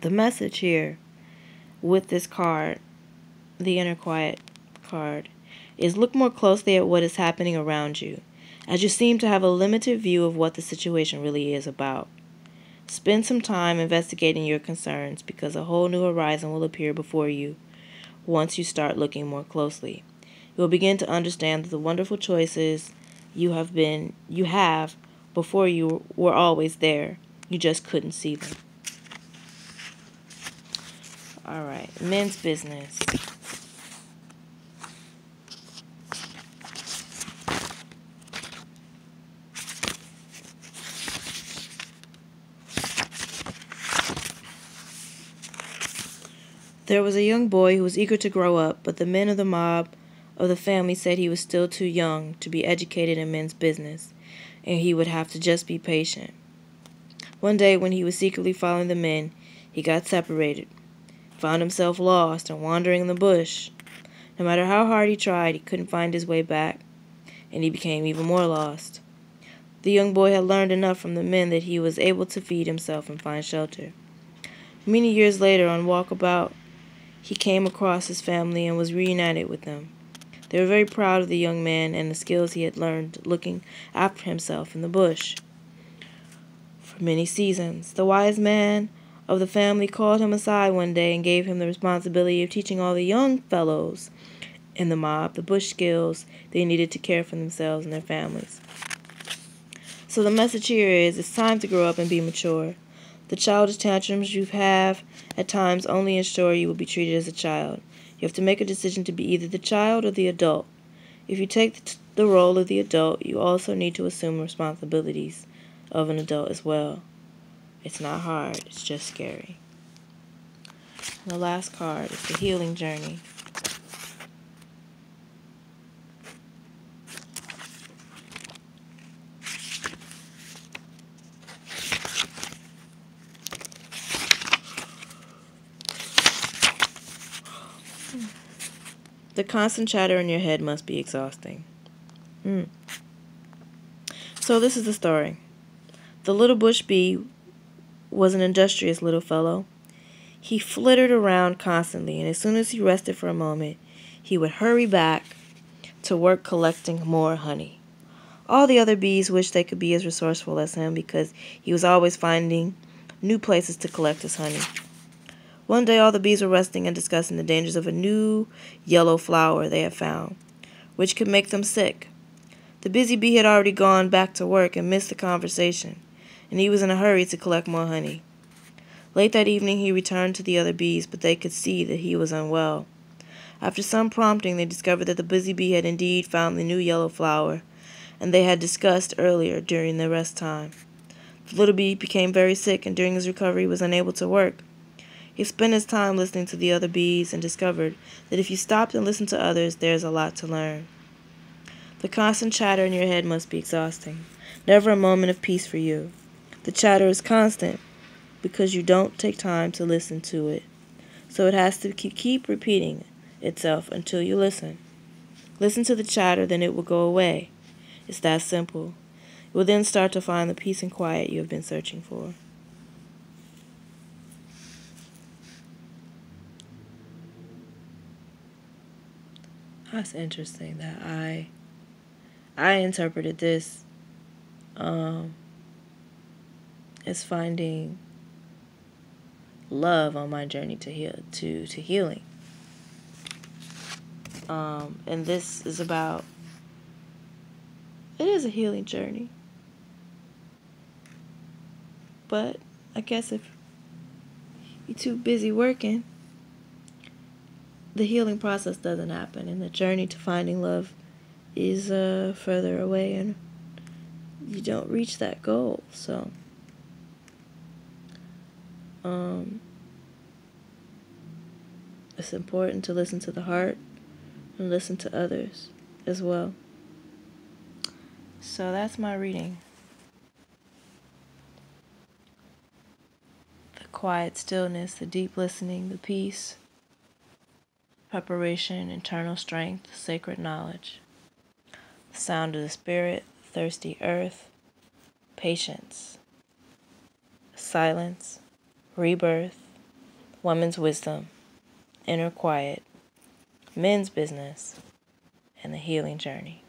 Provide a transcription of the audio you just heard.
The message here with this card, the inner quiet card, is look more closely at what is happening around you, as you seem to have a limited view of what the situation really is about. Spend some time investigating your concerns because a whole new horizon will appear before you once you start looking more closely. You will begin to understand that the wonderful choices you have before you were always there. You just couldn't see them. All right, men's business. There was a young boy who was eager to grow up, but the men of the mob of the family said he was still too young to be educated in men's business, and he would have to just be patient. One day, when he was secretly following the men, he got separated, found himself lost and wandering in the bush. No matter how hard he tried, he couldn't find his way back, and he became even more lost. The young boy had learned enough from the men that he was able to feed himself and find shelter. Many years later, on walkabout, he came across his family and was reunited with them. They were very proud of the young man and the skills he had learned looking after himself in the bush for many seasons. The wise man of the family called him aside one day and gave him the responsibility of teaching all the young fellows in the mob the bush skills they needed to care for themselves and their families. So the message here is it's time to grow up and be mature. The childish tantrums you have at times only ensure you will be treated as a child. You have to make a decision to be either the child or the adult. If you take the role of the adult, you also need to assume responsibilities of an adult as well. It's not hard, it's just scary. And the last card is the healing journey. The constant chatter in your head must be exhausting. So this is the story. The little bush bee was an industrious little fellow. He flittered around constantly, and as soon as he rested for a moment, he would hurry back to work collecting more honey. All the other bees wished they could be as resourceful as him because he was always finding new places to collect his honey. One day all the bees were resting and discussing the dangers of a new yellow flower they had found, which could make them sick. The busy bee had already gone back to work and missed the conversation, and he was in a hurry to collect more honey. Late that evening he returned to the other bees, but they could see that he was unwell. After some prompting, they discovered that the busy bee had indeed found the new yellow flower, and they had discussed earlier during their rest time. The little bee became very sick, and during his recovery was unable to work. He spent his time listening to the other bees and discovered that if you stopped and listened to others, there's a lot to learn. The constant chatter in your head must be exhausting. Never a moment of peace for you. The chatter is constant because you don't take time to listen to it. So it has to keep repeating itself until you listen. Listen to the chatter, then it will go away. It's that simple. You will then start to find the peace and quiet you have been searching for. That's interesting that I interpreted this as finding love on my journey to healing. And this is about, it is a healing journey. But I guess if you're too busy working, the healing process doesn't happen, and the journey to finding love is further away, and you don't reach that goal. So it's important to listen to the heart and listen to others as well. So that's my reading. The quiet stillness, the deep listening, the peace, preparation, internal strength, sacred knowledge, the sound of the spirit, thirsty earth, patience, silence, rebirth, woman's wisdom, inner quiet, men's business, and the healing journey.